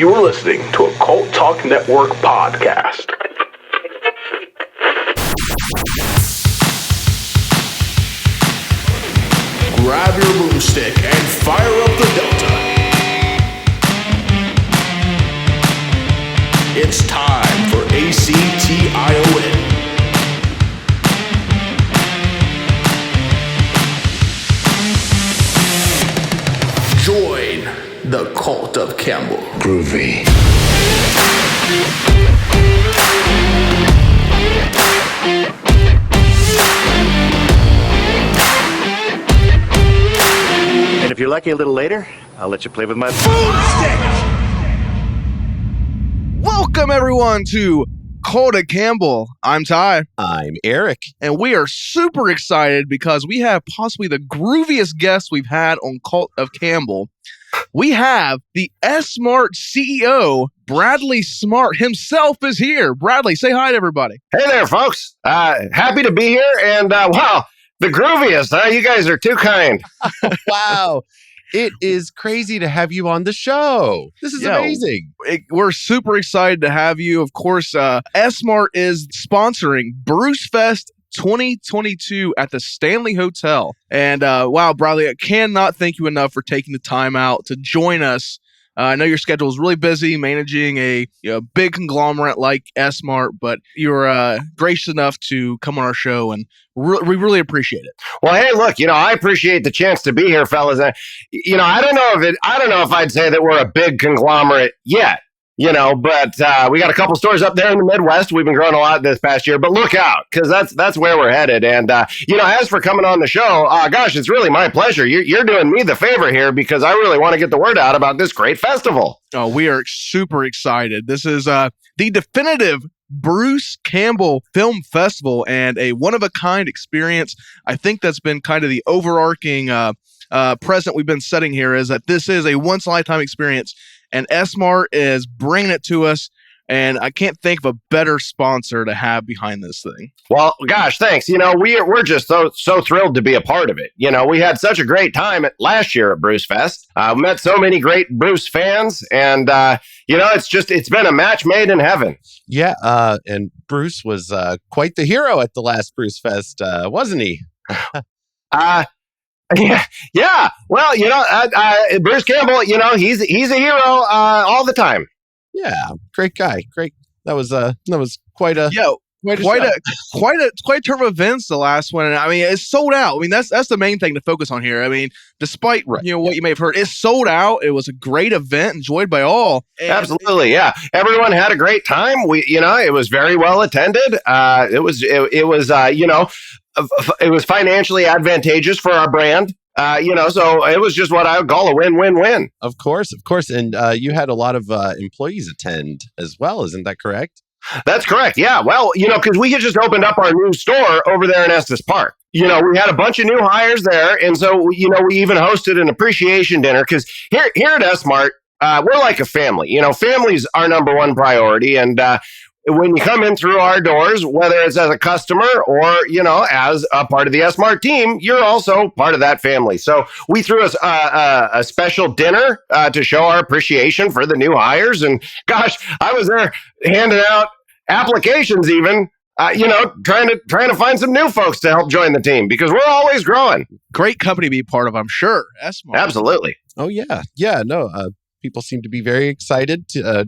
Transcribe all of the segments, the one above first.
You are listening to a Cult Talk Network podcast. Grab your broomstick and fire up the Delta. It's time for ACTION. Join the Cult of Campbell. Groovy. And if you're lucky a little later, I'll let you play with my Broomstick! Welcome, everyone, to Cult of Campbell. I'm Ty. I'm Eric. And we are super excited because we have possibly the grooviest guest we've had on Cult of Campbell. We have the S-Mart CEO, Bradley Smart himself is here. Bradley, say hi to everybody. Hey there, folks. Happy to be here. And wow, the grooviest, huh? You guys are too kind. Wow. It is crazy to have you on the show. This is amazing. We're super excited to have you. Of course, S-Mart is sponsoring BruceFest 2022 at the Stanley Hotel. And wow, Bradley, I cannot thank you enough for taking the time out to join us. I know your schedule is really busy managing a big conglomerate like S-Mart, but you're gracious enough to come on our show, and we really appreciate it. Well, hey, look, I appreciate the chance to be here, fellas. I don't know if I'd say that we're a big conglomerate yet. But we got a couple stores up there in the Midwest. We've been growing a lot this past year, but look out, because that's where we're headed. And, as for coming on the show, gosh, it's really my pleasure. You're doing me the favor here because I really want to get the word out about this great festival. Oh, we are super excited. This is the definitive Bruce Campbell Film Festival and a one-of-a-kind experience. I think that's been kind of the overarching precedent we've been setting here, is that this is a once-in-a-lifetime experience. And S-Mart is bringing it to us, and I can't think of a better sponsor to have behind this thing. Well, gosh, thanks. We're just so thrilled to be a part of it. We had such a great time last year at BruceFest. Met so many great Bruce fans, and it's been a match made in heaven. Yeah, and Bruce was quite the hero at the last BruceFest, wasn't he? Yeah. Well, Bruce Campbell, he's a hero all the time. Yeah, great guy. Great. That was quite a quite turn of events. The last one, and I mean, it's sold out. I mean, that's the main thing to focus on here. I mean, despite what you may have heard, it's sold out. It was a great event, enjoyed by all. Absolutely, yeah. Everyone had a great time. It was very well attended. It was financially advantageous for our brand, so it was just what I would call a win-win-win. Of course. And you had a lot of employees attend as well. Isn't that correct? That's correct. Yeah. Well, because we had just opened up our new store over there in Estes Park. We had a bunch of new hires there. And so, we even hosted an appreciation dinner because here at S-Mart, we're like a family. Family's our number one priority. And, when you come in through our doors, whether it's as a customer or, as a part of the S-Mart team, you're also part of that family. So we threw a special dinner to show our appreciation for the new hires. And gosh, I was there handing out applications even, trying to find some new folks to help join the team because we're always growing. Great company to be part of, I'm sure. S-Mart. Absolutely. Oh, yeah. Yeah, no, people seem to be very excited to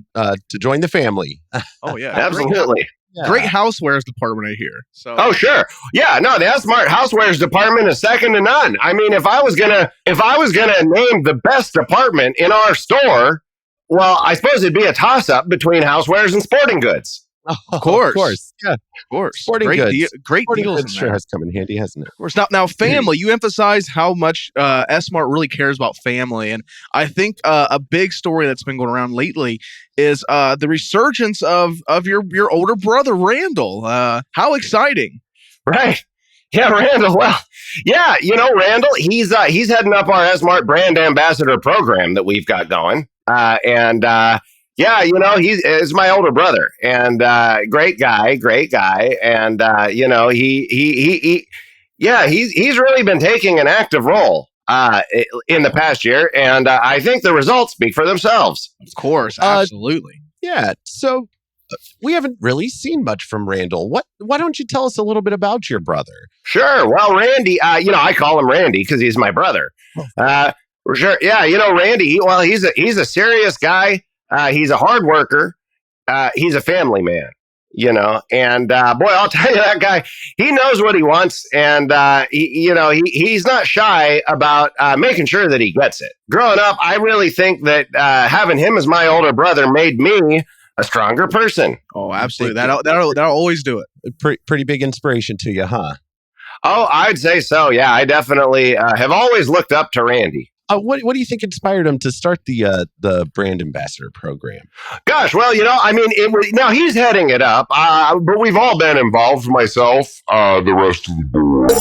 join the family. Oh, yeah. Absolutely. Great housewares department, I hear. So. Oh, sure. Yeah, no, the S-Mart housewares department is second to none. I mean, if I was gonna name the best department in our store, well, I suppose it'd be a toss-up between housewares and sporting goods. Of course. Yeah. Of course. Sporting goods. Great Sporting deals. goods sure has come in handy, hasn't it? Of course. Now family. You emphasize how much S-Mart really cares about family. And I think a big story that's been going around lately is the resurgence of your older brother, Randall. How exciting. Right. Yeah, Randall. Well, yeah, Randall, he's heading up our S-Mart brand ambassador program that we've got going. Yeah, he's my older brother and great guy. And, he's really been taking an active role in the past year, and I think the results speak for themselves. Of course, absolutely. Yeah. So we haven't really seen much from Randall. Why don't you tell us a little bit about your brother? Sure. Well, Randy, I call him Randy because he's my brother. For sure. Yeah, Randy, he's a serious guy. He's a hard worker. He's a family man, and boy, I'll tell you, that guy, he knows what he wants, and he's not shy about making sure that he gets it. Growing up, I really think that having him as my older brother made me a stronger person. Oh, absolutely. That'll always do it. Pretty big inspiration to you, huh? Oh, I'd say so. Yeah, I definitely have always looked up to Randy. What do you think inspired him to start the brand ambassador program? Gosh, well, now he's heading it up, but we've all been involved. Myself, the rest of the board.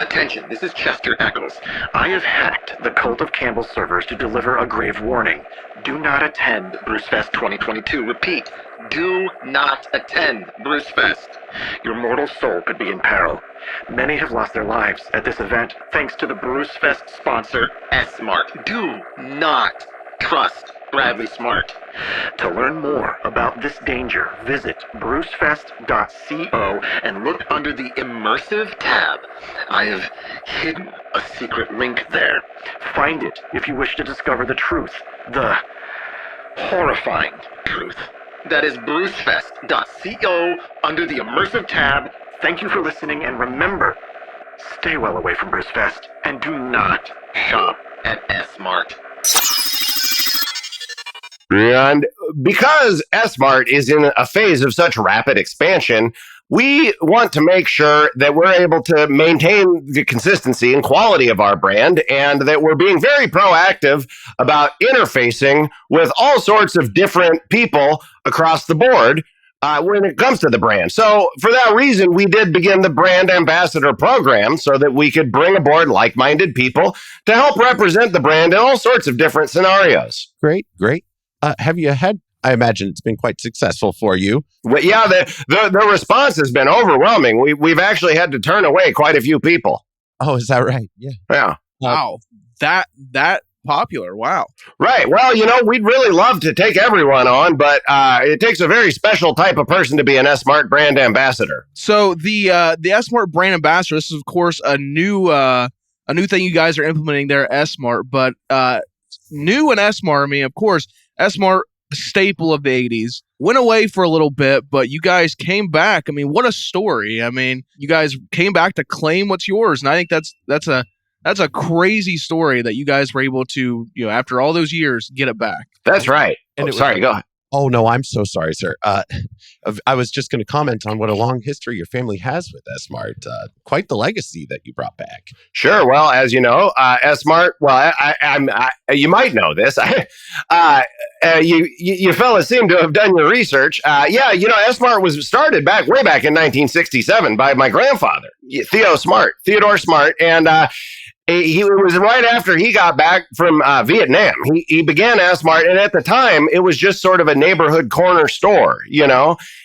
Attention, this is Chester Eccles. I have hacked the Cult of Campbell servers to deliver a grave warning. Do not attend BruceFest 2022. Repeat, do not attend BruceFest. Your mortal soul could be in peril. Many have lost their lives at this event thanks to the BruceFest sponsor, S-Mart. Do not trust Bradley Smart. To learn more about this danger, visit brucefest.co and look under the Immersive tab. I have hidden a secret link there. Find it if you wish to discover the truth, the horrifying truth. That is brucefest.co under the Immersive tab. Thank you for listening, and remember, stay well away from BruceFest and do not shop at S-Mart. And because S-Mart is in a phase of such rapid expansion, we want to make sure that we're able to maintain the consistency and quality of our brand, and that we're being very proactive about interfacing with all sorts of different people across the board when it comes to the brand. So for that reason, we did begin the brand ambassador program so that we could bring aboard like-minded people to help represent the brand in all sorts of different scenarios. Great. Have you had, I imagine it's been quite successful for you. Well, yeah, the response has been overwhelming. We've actually had to turn away quite a few people. Oh, is that right? Yeah. Yeah. Wow. That popular. Wow. Right. Well, we'd really love to take everyone on, but it takes a very special type of person to be an S-Mart brand ambassador. So the S-Mart brand ambassador, this is of course a new thing you guys are implementing there at S-Mart, but new in S-Mart, of course, S-Mart, staple of the 80s, went away for a little bit, but you guys came back. What a story. You guys came back to claim what's yours. And I think that's a crazy story that you guys were able to, after all those years, get it back. That's right. And Sorry, go ahead. Oh, no, I'm so sorry, sir. I was just going to comment on what a long history your family has with S-Mart. Quite the legacy that you brought back. Sure. Well, as you know, S-Mart, well, you might know this. You fellas seem to have done your research. S-Mart was started way back in 1967 by my grandfather, Theodore Smart. And it was right after he got back from Vietnam. He began S-Mart, and at the time, it was just sort of a neighborhood corner store,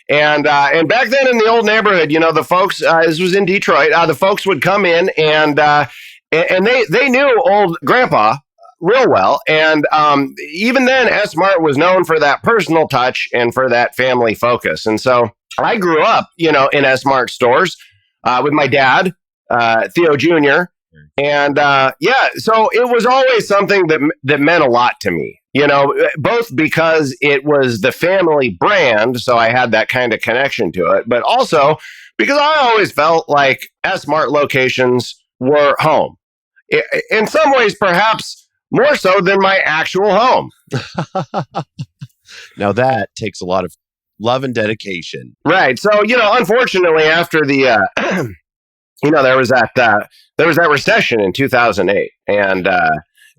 And back then in the old neighborhood, the folks, this was in Detroit, the folks would come in and they knew old Grandpa real well. And even then, S-Mart was known for that personal touch and for that family focus. And so I grew up, in S-Mart stores with my dad, Theo Jr., and so it was always something that meant a lot to me, both because it was the family brand, so I had that kind of connection to it, but also because I always felt like S-Mart locations were home. In some ways, perhaps more so than my actual home. Now that takes a lot of love and dedication. Right. So, unfortunately, after the there was that recession in 2008, and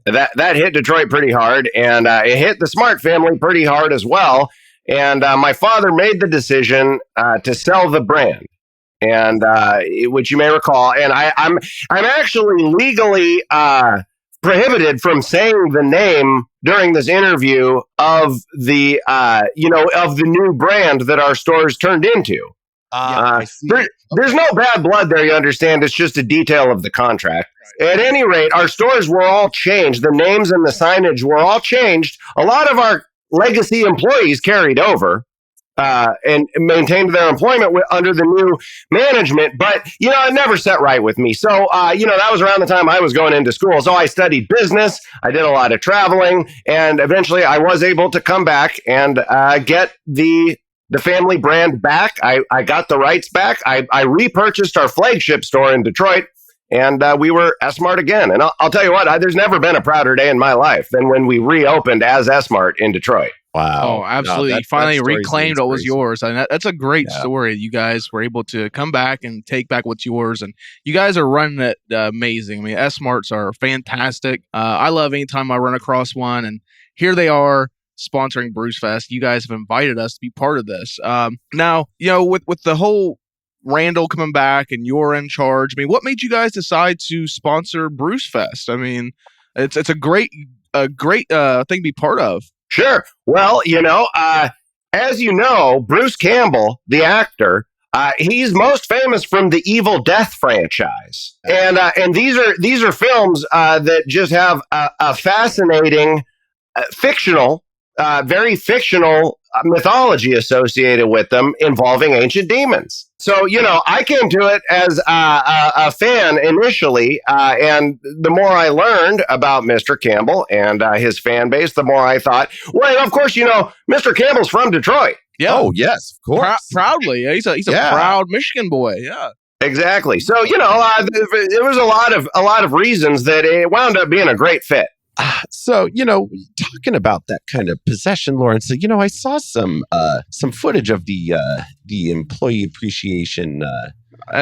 that hit Detroit pretty hard, and it hit the Smart family pretty hard as well. And my father made the decision to sell the brand, and which you may recall. And I'm actually legally prohibited from saying the name during this interview of the of the new brand that our stores turned into. I see. There's no bad blood there, you understand. It's just a detail of the contract. At any rate, our stores were all changed. The names and the signage were all changed. A lot of our legacy employees carried over and maintained their employment under the new management. But, it never set right with me. So, that was around the time I was going into school. So I studied business. I did a lot of traveling. And eventually I was able to come back and get the family brand back. I got the rights back. I repurchased our flagship store in Detroit. And we were S-Mart again. And I'll tell you what, there's never been a prouder day in my life than when we reopened as S-Mart in Detroit. Wow. Oh, absolutely. No, You finally that story's reclaimed what was inspirational. yours. And that's a great story. You guys were able to come back and take back what's yours. And you guys are running it amazing. I mean, S-Marts are fantastic. I love anytime I run across one. And here they are sponsoring BruceFest. You guys have invited us to be part of this. Now, with the whole Randall coming back and you're in charge, I mean, what made you guys decide to sponsor BruceFest? I mean, it's a great thing to be part of. Sure. Well, as you know, Bruce Campbell, the actor, he's most famous from the Evil Death franchise, and these are films that just have a fascinating very fictional mythology associated with them involving ancient demons. So, I came to it as a fan initially, and the more I learned about Mr. Campbell and his fan base, the more I thought, well, of course, Mr. Campbell's from Detroit. Yeah. Oh, yes, of course. Proudly. He's a proud Michigan boy. Yeah. Exactly. So, there was a lot of reasons that it wound up being a great fit. So, talking about that kind of possession, Lawrence, I saw some footage of the employee appreciation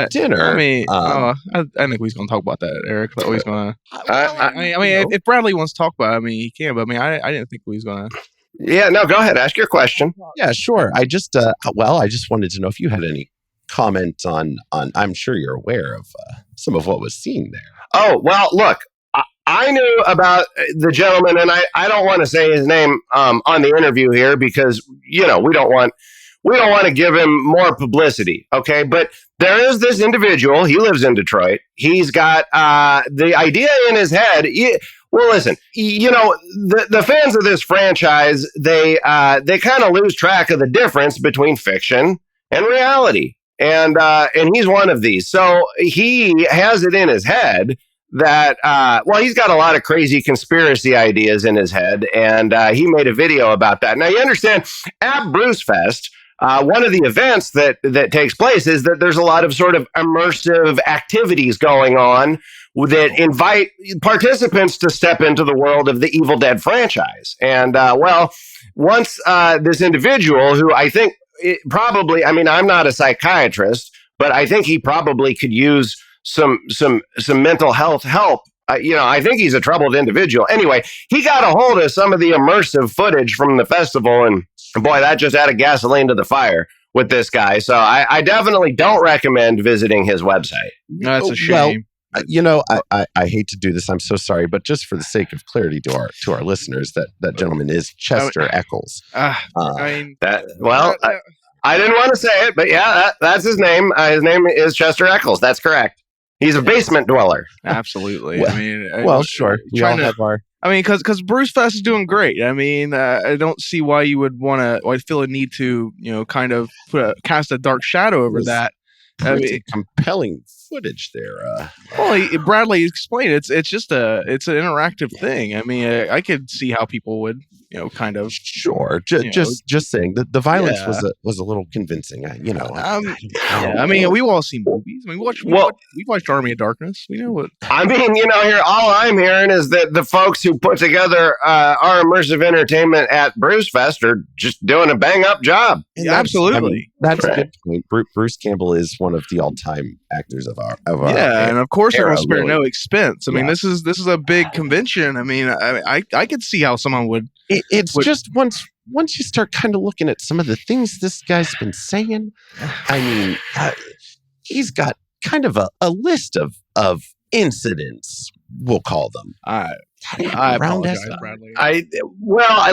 dinner. I mean, I think he's going to talk about that, Eric. He's going to. If Bradley wants to talk about it, I mean, he can. But I didn't think he was going to. Yeah, no, go ahead. Ask your question. Yeah, sure. I just wanted to know if you had any comment on. I'm sure you're aware of some of what was seen there. Oh, well, look. I knew about the gentleman, and I don't want to say his name on the interview here because we don't want to give him more publicity. Okay, but there is this individual. He lives in Detroit. He's got the idea in his head. Well, listen, the fans of this franchise they kind of lose track of the difference between fiction and reality, and he's one of these. So he has it in his head that, he's got a lot of crazy conspiracy ideas in his head, and he made a video about that. Now, you understand, at BruceFest, one of the events that takes place is that there's a lot of sort of immersive activities going on that invite participants to step into the world of the Evil Dead franchise. And, once this individual, who I think I'm not a psychiatrist, but I think he probably could use some mental health help. I think he's a troubled individual. Anyway, he got a hold of some of the immersive footage from the festival, and boy, that just added gasoline to the fire with this guy. So I definitely don't recommend visiting his website. That's a shame. Well, I hate to do this. I'm so sorry, but just for the sake of clarity to our listeners, that gentleman is Chester Eccles. I didn't want to say it, but yeah, that's his name. His name is Chester Eccles. That's correct. He's a basement dweller. Absolutely. Sure. We all have our. Because BruceFest is doing great. I don't see why you would want to. I feel a need to, kind of cast a dark shadow over that. Compelling footage there. Bradley explained it's an interactive thing. I could see how people would, kind of. Sure. Just saying that the violence was a little convincing. We've all seen movies. We've watched Army of Darkness. We know what. Here all I'm hearing is that the folks who put together our immersive entertainment at BruceFest are just doing a bang up job. Yeah, absolutely. That's a good point. Bruce Campbell is one of the all-time actors of our and of course they're going to spare really. no expense. This is a big convention. I could see how someone would. Just once you start kind of looking at some of the things this guy's been saying, he's got kind of a list of incidents, we'll call them. I Round apologize, S-Mart. Bradley.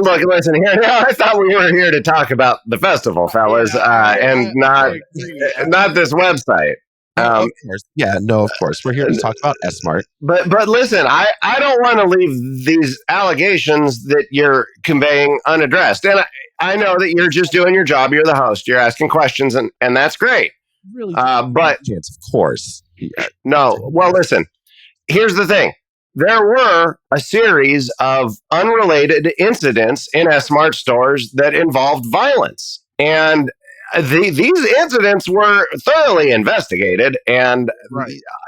Look, listen here. Now, I thought we were here to talk about the festival, fellas, and not this website. Of course. Yeah, no, of course. We're here to talk about S-Mart. But listen, I don't want to leave these allegations that you're conveying unaddressed. And I know that you're just doing your job. You're the host. You're asking questions, and that's great. Really, but chance, of course. no. Well, listen. Here's the thing. There were a series of unrelated incidents in S-Mart stores that involved violence, and these incidents were thoroughly investigated, and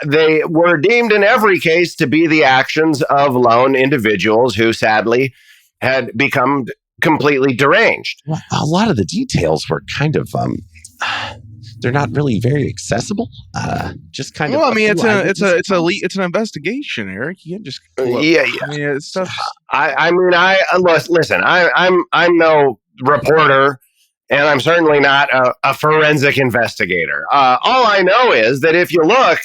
they were deemed in every case to be the actions of lone individuals who sadly had become completely deranged. Well, a lot of the details were kind of they're not really very accessible. Just kind of. Well, I mean, it's an investigation, Eric. You can't just yeah. I mean, it's stuff. Listen. I'm no reporter. And I'm certainly not a forensic investigator. All I know is that if you look,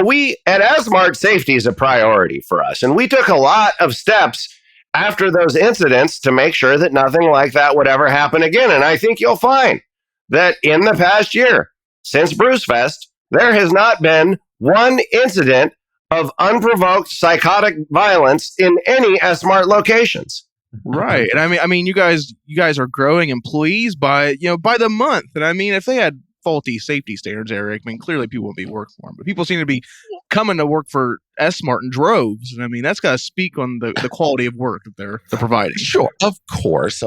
we at S-Mart, safety is a priority for us. And we took a lot of steps after those incidents to make sure that nothing like that would ever happen again. And I think you'll find that in the past year, since BruceFest, there has not been one incident of unprovoked psychotic violence in any S-Mart locations. Right. And I mean, you guys are growing employees by the month. And I mean, if they had faulty safety standards, Eric, I mean, clearly people wouldn't be working for them. But people seem to be coming to work for S-Mart in droves. And I mean, that's got to speak on the quality of work that they're providing. Sure. Of course.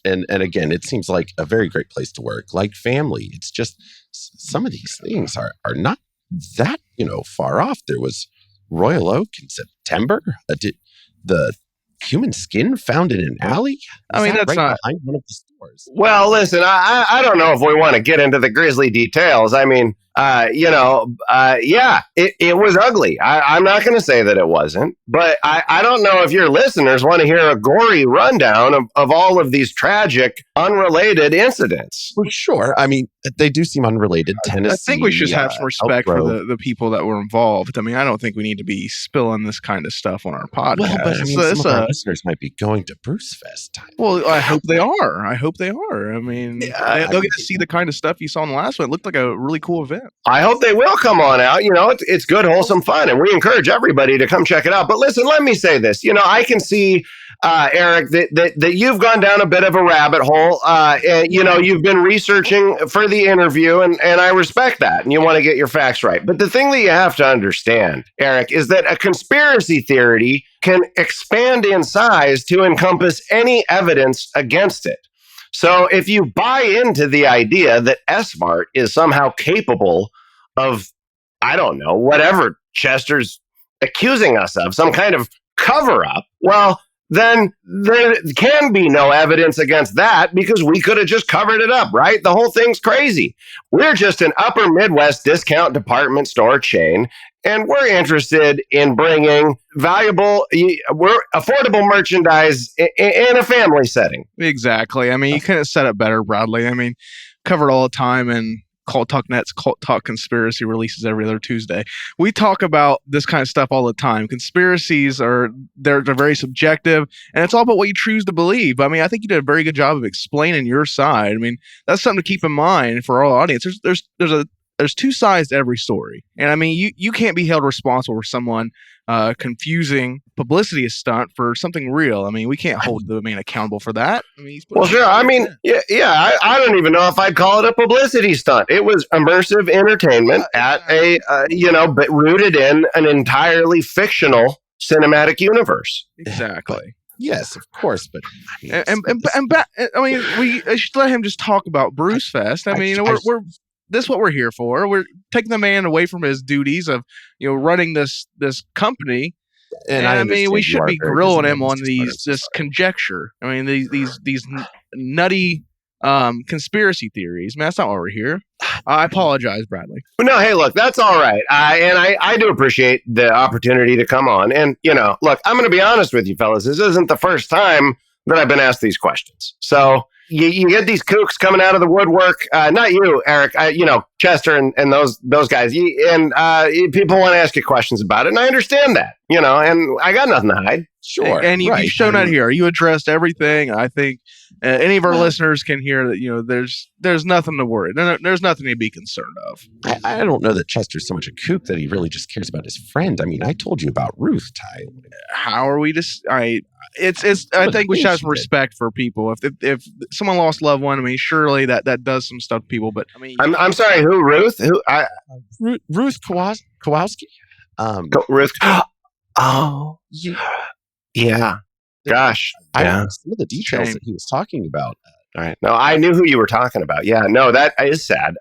And again, it seems like a very great place to work, like family. It's just some of these things are not that, far off. There was Royal Oak in September. The human skin found in an alley? I mean, that's not behind one of the stores. Well, listen, I don't know if we want to get into the grisly details. I mean, it was ugly. I'm not going to say that it wasn't, but I don't know if your listeners want to hear a gory rundown of all of these tragic, unrelated incidents. Well, sure. I mean, they do seem unrelated. Tennessee. I think we should have some respect for the people that were involved. I mean, I don't think we need to be spilling this kind of stuff on our podcast. Well, but I mean, some of our listeners might be going to BruceFest. Well, I hope they are. I mean, they'll get to see the kind of stuff you saw in the last one. It looked like a really cool event. I hope they will come on out. It's good, wholesome fun, and we encourage everybody to come check it out. But listen, let me say this. I can see, Eric, that you've gone down a bit of a rabbit hole. And, you've been researching for the interview, and I respect that, and you want to get your facts right. But the thing that you have to understand, Eric, is that a conspiracy theory can expand in size to encompass any evidence against it. So if you buy into the idea that S-Mart is somehow capable of, I don't know, whatever Chester's accusing us of, some kind of cover-up, well, then there can be no evidence against that because we could have just covered it up, right? The whole thing's crazy. We're just an upper Midwest discount department store chain, and we're interested in bringing affordable merchandise in a family setting. Exactly. I mean, you couldn't have said it better, Bradley. I mean, covered all the time, and Cult Talk Net's Cult Talk Conspiracy releases every other Tuesday. We talk about this kind of stuff all the time. Conspiracies they're very subjective, and it's all about what you choose to believe. I mean, I think you did a very good job of explaining your side. I mean, that's something to keep in mind for our audience. There's two sides to every story. And I mean, you can't be held responsible for someone confusing publicity stunt for something real. I mean, we can't hold the man accountable for that. I mean, well, sure. I mean, I don't even know if I'd call it a publicity stunt. It was immersive entertainment but rooted in an entirely fictional cinematic universe. Exactly. Yes, of course, but we should let him just talk about BruceFest. I mean, we're this is what we're here for. We're taking the man away from his duties of running this company. And I mean, we should be grilling him on this conjecture. I mean, these nutty conspiracy theories. Man, that's not why we're here. I apologize, Bradley. No, hey, look, that's all right. I do appreciate the opportunity to come on. And, look, I'm going to be honest with you, fellas. This isn't the first time that I've been asked these questions. So, you get these kooks coming out of the woodwork. Not you, Eric. Chester and those guys. People want to ask you questions about it, and I understand that. And I got nothing to hide. Sure. And you've shown that here. You addressed everything. I think any of our listeners can hear that, there's nothing to worry. There's nothing to be concerned of. I don't know that Chester's so much a kook that he really just cares about his friend. I mean, I told you about Ruth, Ty. How are we just? I think we should have some respect for people. If someone lost a loved one, I mean, surely that does some stuff to people. But I mean, I'm sorry. Who? Ruth? Ruth Kowalski. Ruth. Oh. Yeah. Gosh. I don't know some of the details that he was talking about. All right. No, I knew who you were talking about. Yeah. No, that is sad.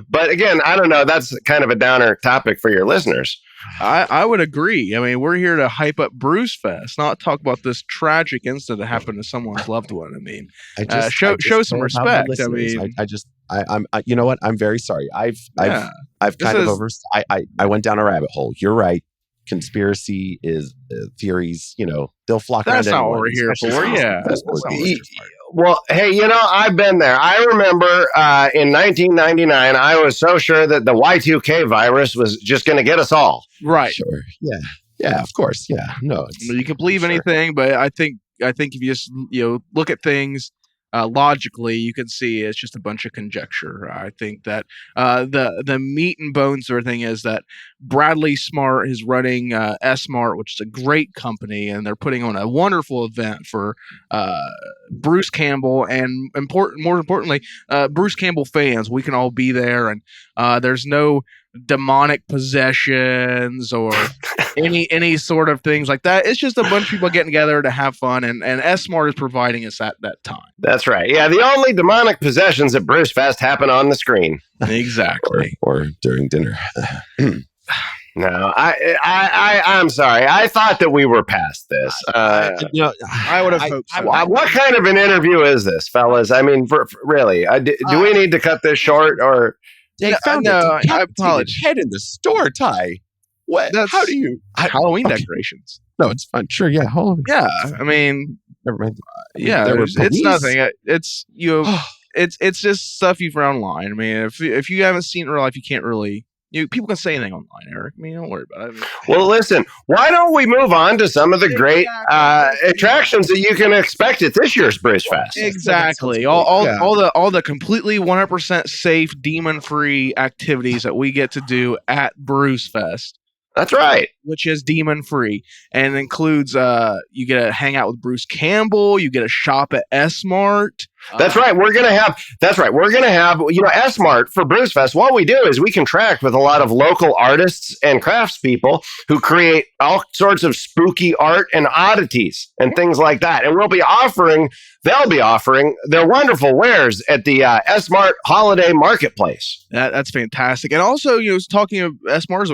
But again, I don't know. That's kind of a downer topic for your listeners. I would agree. I mean, we're here to hype up BruceFest, not talk about this tragic incident that happened to someone's loved one. I mean, show some respect. I mean, I'm you know what? I'm very sorry. I've kind of I went down a rabbit hole. You're right. Conspiracy is theories, they'll flock around. That's not what we're here for. Yeah. Well, hey, I've been there. I remember in 1999, I was so sure that the Y2K virus was just going to get us all. Right. Sure. Yeah. Yeah, of course. Yeah. No, you can believe anything, but I think if you just look at things logically, you can see it's just a bunch of conjecture. I think that the meat and bones of everything is that Bradley Smart is running S-Mart, which is a great company, and they're putting on a wonderful event for Bruce Campbell and more importantly, Bruce Campbell fans. We can all be there, and there's no demonic possessions or any sort of things like that. It's just a bunch of people getting together to have fun, and S-Mart is providing us at that time. That's right. Yeah, the only demonic possessions at BruceFest happen on the screen. Exactly. or during dinner. No, I'm sorry. I thought that we were past this. I would have hoped so. What kind of an interview is this, fellas? I mean, really, do we need to cut this short or? They found I apologize. Head in the store, Ty. What? How do you Halloween decorations? No, it's fun. Sure, yeah, Halloween. Yeah, I mean, never mind. Yeah, it's nothing. It's it's just stuff you've read online. I mean, if you haven't seen it in real life, you can't really. People can say anything online, Eric. I mean, don't worry about it. Well, listen, why don't we move on to some of the great attractions that you can expect at this year's BruceFest? Exactly. All the completely 100% safe, demon-free activities that we get to do at BruceFest. That's right. Which is demon-free and includes you get to hang out with Bruce Campbell, you get to shop at S-Mart. That's right. We're gonna have S-Mart for BruceFest. What we do is we contract with a lot of local artists and craftspeople who create all sorts of spooky art and oddities and things like that. And they'll be offering their wonderful wares at the S-Mart Holiday Marketplace. That's fantastic. And also, talking of S-Mart,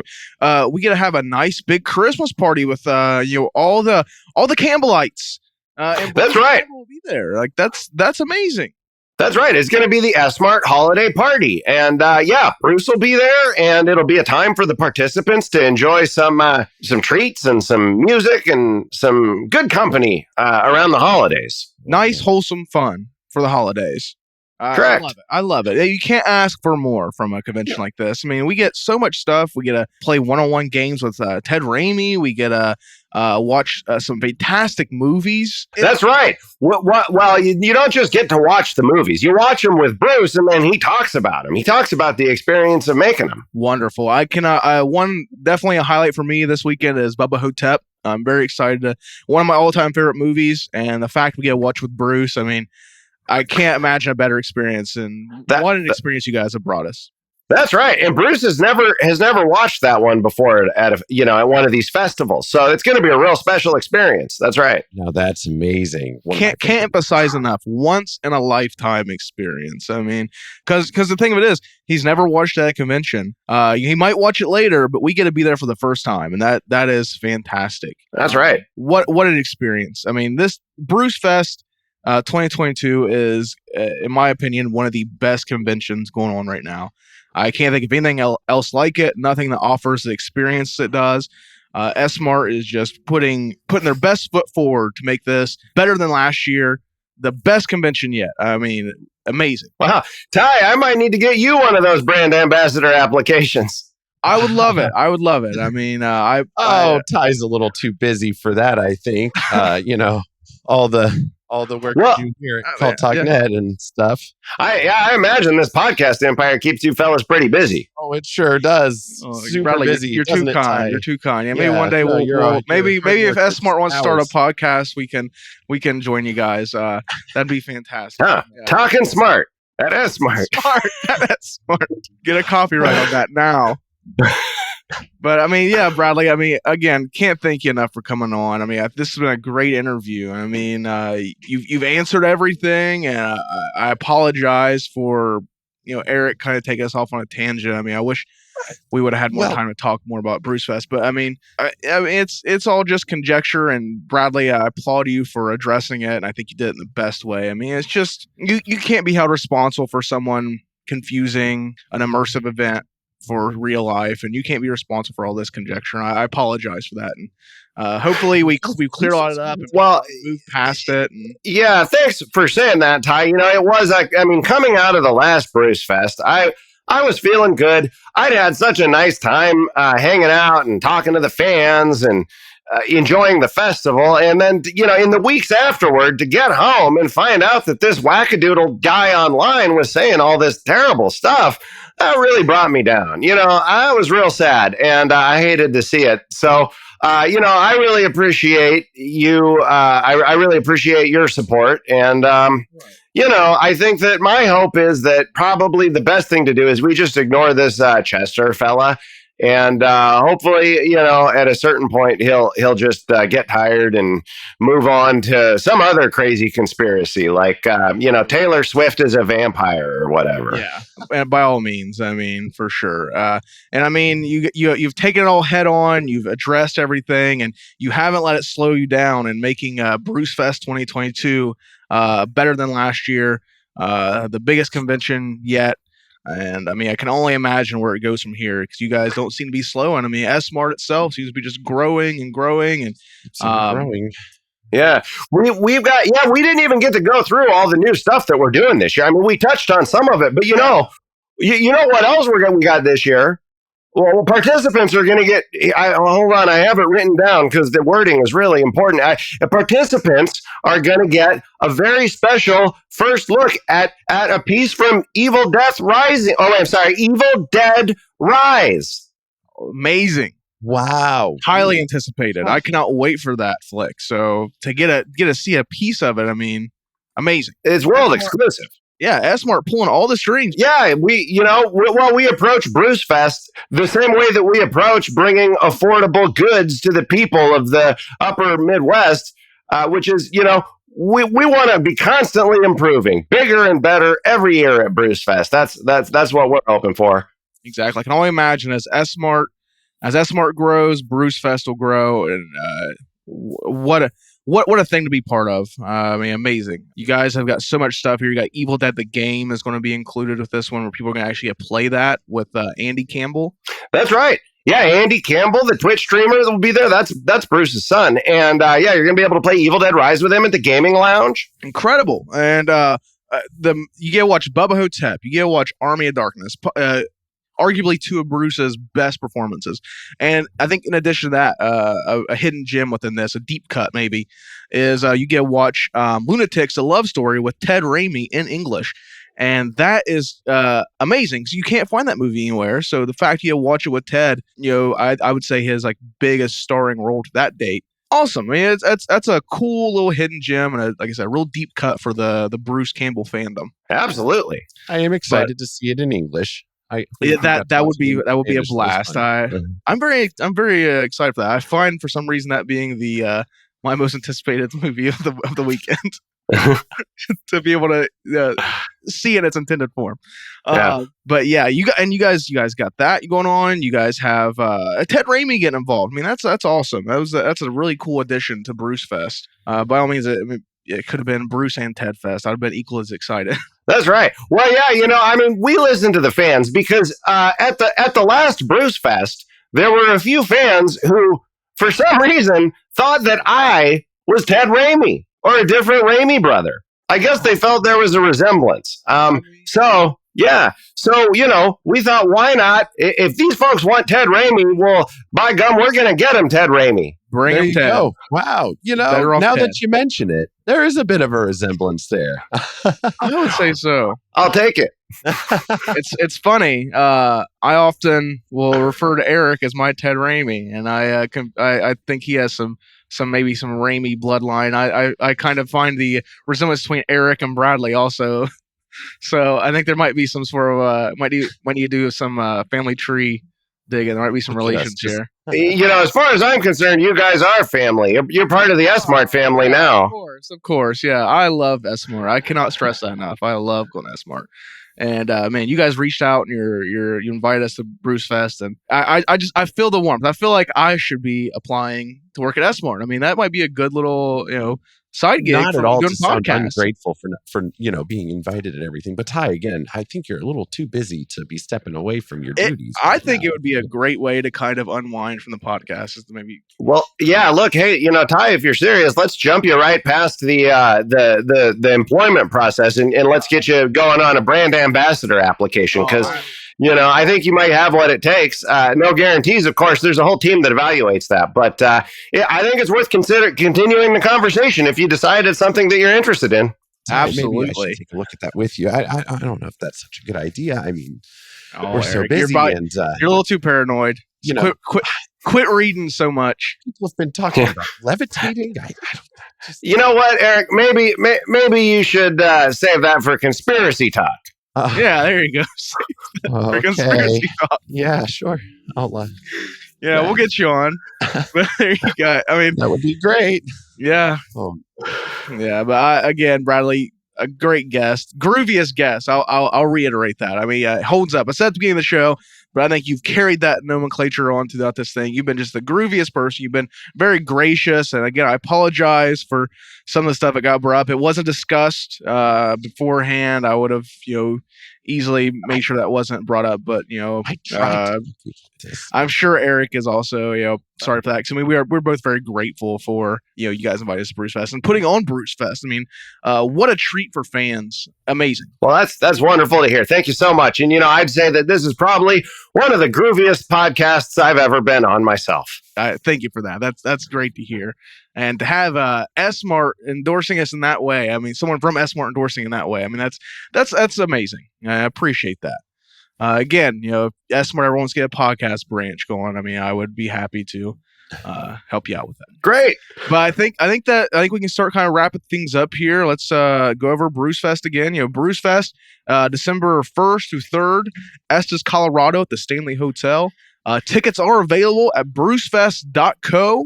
we get to have a nice big Christmas party with all the Campbellites. And that's right. Will be there. Like that's amazing. That's right. It's going to be the S-Mart holiday party, and Bruce will be there, and it'll be a time for the participants to enjoy some treats and some music and some good company around the holidays. Nice, wholesome fun for the holidays. Correct. I love it. You can't ask for more from a convention like this. I mean, we get so much stuff. We get to play one-on-one games with Ted Raimi. We get to watch some fantastic movies. That's right. Well, you don't just get to watch the movies. You watch them with Bruce, and then he talks about them. He talks about the experience of making them. Wonderful. Definitely a highlight for me this weekend is Bubba Hotep. I'm very excited. One of my all-time favorite movies, and the fact we get to watch with Bruce, I mean, I can't imagine a better experience, and what an experience you guys have brought us. That's right, and Bruce has never watched that one before at one of these festivals, so it's going to be a real special experience. That's right. No, that's amazing. Can't emphasize enough. Once in a lifetime experience. I mean, because the thing of it is, he's never watched it at a convention. He might watch it later, but we get to be there for the first time, and that is fantastic. That's right. What an experience! I mean, this BruceFest 2022 is, in my opinion, one of the best conventions going on right now. I can't think of anything else like it. Nothing that offers the experience it does. S-Mart is just putting their best foot forward to make this better than last year. the best convention yet. I mean, amazing. Wow. Ty, I might need to get you one of those brand ambassador applications. I would love it. I would love it. I mean, Ty's a little too busy for that, I think. All the work Well, we do here at Call Talk Net and stuff. I imagine this podcast empire keeps you fellas pretty busy. Oh, it sure does. Super Bradley, busy. You're too doesn't it, kind. Ty? You're too kind. Yeah, maybe Yeah, one day no, we'll maybe if S-Mart wants to start a hours. podcast, we can join you guys. That'd be fantastic. Huh. Yeah. Talking smart at S-Mart. Smart. That's smart. Get a copyright on that now. But I mean, yeah, Bradley. I mean, again, can't thank you enough for coming on. I mean, this has been a great interview. I mean, you've answered everything, and I apologize for Eric kind of taking us off on a tangent. I mean, I wish we would have had more time to talk more about BruceFest. But I mean, it's all just conjecture. And Bradley, I applaud you for addressing it, and I think you did it in the best way. I mean, it's just you can't be held responsible for someone confusing an immersive event for real life, and you can't be responsible for all this conjecture. I apologize for that, and hopefully we've cleared all it up and moved past it. And yeah, thanks for saying that, Ty. It was coming out of the last BruceFest, I was feeling good. I'd had such a nice time hanging out and talking to the fans and enjoying the festival. And then, in the weeks afterward, to get home and find out that this wackadoodle guy online was saying all this terrible stuff, that really brought me down. I was real sad, and I hated to see it. So, I really appreciate you. I really appreciate your support. And, I think that my hope is that probably the best thing to do is we just ignore this Chester fella. And hopefully, at a certain point, he'll just get tired and move on to some other crazy conspiracy, like Taylor Swift is a vampire or whatever. Yeah, and by all means, I mean, for sure. And I mean, you've taken it all head on. You've addressed everything, and you haven't let it slow you down in making BruceFest 2022 better than last year, the biggest convention yet. And I mean, I can only imagine where it goes from here, because you guys don't seem to be slowing. I mean, S-Mart itself seems to be just growing and growing and growing. Yeah, we didn't even get to go through all the new stuff that we're doing this year. I mean, we touched on some of it, but you know what else we got this year? Well, participants are going to get. Hold on, I have it written down because the wording is really important. Participants are going to get a very special first look at a piece from Evil Death Rising. Oh, I'm sorry, Evil Dead Rise. Amazing! Wow, highly anticipated. I cannot wait for that flick. So to get to see a piece of it, I mean, amazing. It's world exclusive. Yeah, S-Mart pulling all the strings. Yeah, we approach BruceFest the same way that we approach bringing affordable goods to the people of the upper Midwest, which is, we want to be constantly improving, bigger and better every year at BruceFest. That's what we're hoping for. Exactly. I can only imagine as S-Mart grows, BruceFest will grow, and what a thing to be part of. I mean, amazing. You guys have got so much stuff here. You got Evil Dead the game is going to be included with this one, where people are going to actually play that with Andy Campbell. That's right. Yeah, Andy Campbell, the Twitch streamer that will be there. That's Bruce's son. And you're going to be able to play Evil Dead Rise with him at the gaming lounge. Incredible. And you get to watch Bubba Hotep. You get to watch Army of Darkness. Arguably two of Bruce's best performances. And I think in addition to that, a hidden gem within this, a deep cut maybe, is you get to watch Lunatics, a love story with Ted Raimi in English. And that is amazing. So you can't find that movie anywhere. So the fact you watch it with Ted, I would say his biggest starring role to that date. Awesome. I mean, that's a cool little hidden gem, and like I said, a real deep cut for the Bruce Campbell fandom. Absolutely. I am excited to see it in English. That would be a blast. I'm very excited for that. I find for some reason that being the my most anticipated movie of the weekend. To be able to see it in its intended form. But yeah, you guys got that going on. You guys have Ted Raimi getting involved. I mean, that's awesome. That's a really cool addition to BruceFest. By all means, it could have been Bruce and Ted Fest. I'd have been equal as excited. That's right. Well, yeah, we listen to the fans because at the last BruceFest, there were a few fans who, for some reason, thought that I was Ted Raimi or a different Raimi brother. I guess they felt there was a resemblance. So we thought, why not? If these folks want Ted Raimi, well, by gum, we're going to get him Ted Raimi. Bring There him you Ted. go. Wow. Better off Now Ted. that you mention it, there is a bit of a resemblance there. I would say so. I'll take it. It's funny. I often will refer to Eric as my Ted Raimi, and I think he has some Raimi bloodline. I kind of find the resemblance between Eric and Bradley also. So I think there might be some sort of might need to do some family tree digging. There might be some relations here. As far as I'm concerned, you guys are family. You're part of the S-Mart family now. Of course. Yeah, I love S-Mart. I cannot stress that enough. I love going to S-Mart. And man, you guys reached out and you invited us to BruceFest, and I feel the warmth. I feel like I should be applying to work at S-Mart. I mean, that might be a good little side gig. Not for at all doing to sound podcasts. ungrateful for being invited and everything. But Ty, again, I think you're a little too busy to be stepping away from your duties. I think it would be a great way to kind of unwind from the podcast. Is to maybe. Well, yeah. Look, hey, Ty, if you're serious, let's jump you right past the employment process and let's get you going on a brand ambassador application because. I think you might have what it takes. No guarantees, of course. There's a whole team that evaluates that. But I think it's worth continuing the conversation if you decide it's something that you're interested in. Absolutely. Maybe I should take a look at that with you. I don't know if that's such a good idea. I mean, we're so Eric, busy you're and a little too paranoid. Quit reading so much. People have been talking about levitating. I don't. You know what, Eric? Maybe you should save that for conspiracy talk. Yeah, there you go. For conspiracy talk. Yeah, sure. I'll. Yeah, we'll get you on. But there you go. I mean, that would be great. Yeah. Yeah, but again, Bradley, a great guest, grooviest guest. I'll reiterate that. I mean, it holds up. I said at the beginning of the show, but I think you've carried that nomenclature on throughout this thing. You've been just the grooviest person. You've been very gracious. And again, I apologize for some of the stuff that got brought up. It wasn't discussed beforehand. I would have, easily made sure that wasn't brought up. But, I'm sure Eric is also, sorry for that. Because, I mean, we're both very grateful for, you guys invited us to BruceFest and putting on BruceFest. I mean, what a treat for fans. Amazing. Well, that's wonderful to hear. Thank you so much. And, I'd say that this is probably one of the grooviest podcasts I've ever been on myself. Thank you for that. That's great to hear. And to have S-Mart endorsing us in that way. I mean, someone from S-Mart endorsing in that way. I mean, that's amazing. I appreciate that. Again, if S-Mart ever wants to get a podcast branch going, I mean, I would be happy to help you out with that. Great. But I think we can start kind of wrapping things up here. Let's go over BruceFest again. BruceFest, December 1st through 3rd, Estes, Colorado at the Stanley Hotel. Tickets are available at brucefest.co.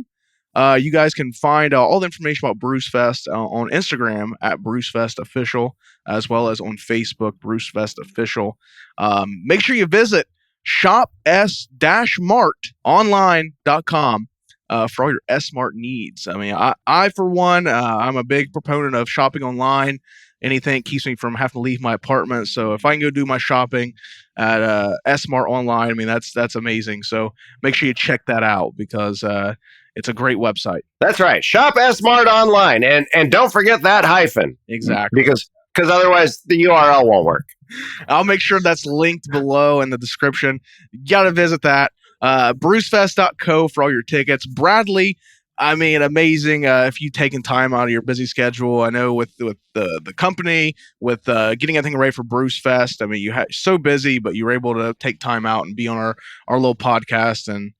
You guys can find all the information about BruceFest on Instagram at BruceFest Official, as well as on Facebook, BruceFest Official. Make sure you visit shop-martonline.com for all your S-Mart needs. I mean, I for one, I'm a big proponent of shopping online. Anything keeps me from having to leave my apartment. So if I can go do my shopping at S-Mart online, I mean, that's amazing. So make sure you check that out because it's a great website. That's right. Shop S-Mart online. And don't forget that hyphen. Exactly. Because otherwise the URL won't work. I'll make sure that's linked below in the description. You got to visit that. BruceFest.co for all your tickets. Bradley, I mean, amazing. If you've taken time out of your busy schedule, I know with the company, with getting everything ready for BruceFest. I mean, you so busy, but you were able to take time out and be on our little podcast, and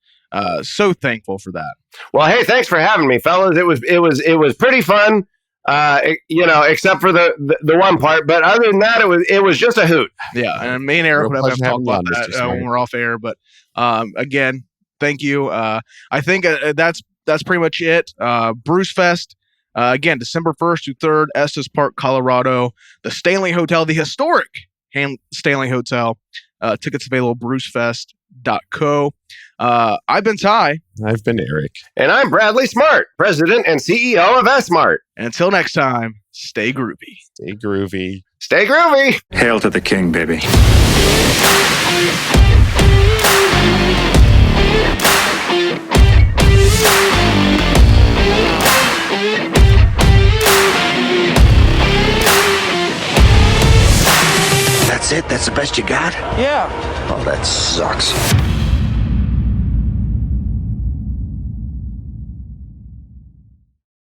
so thankful for that. Well, hey, thanks for having me, fellas. It was pretty fun. Except for the one part, but other than that, it was just a hoot. Yeah, and me and Eric would have to talk about that when we're off air. But again, thank you. I think that's pretty much it. BruceFest, again, December 1st through 3rd, Estes Park, Colorado. The Stanley Hotel, the historic Stanley Hotel. Tickets available, brucefest.co. I've been Ty. I've been Eric. And I'm Bradley Smart, President and CEO of S-Mart. And until next time, stay groovy. Stay groovy. Stay groovy. Hail to the king, baby. That's it? That's the best you got? Yeah. Oh, that sucks.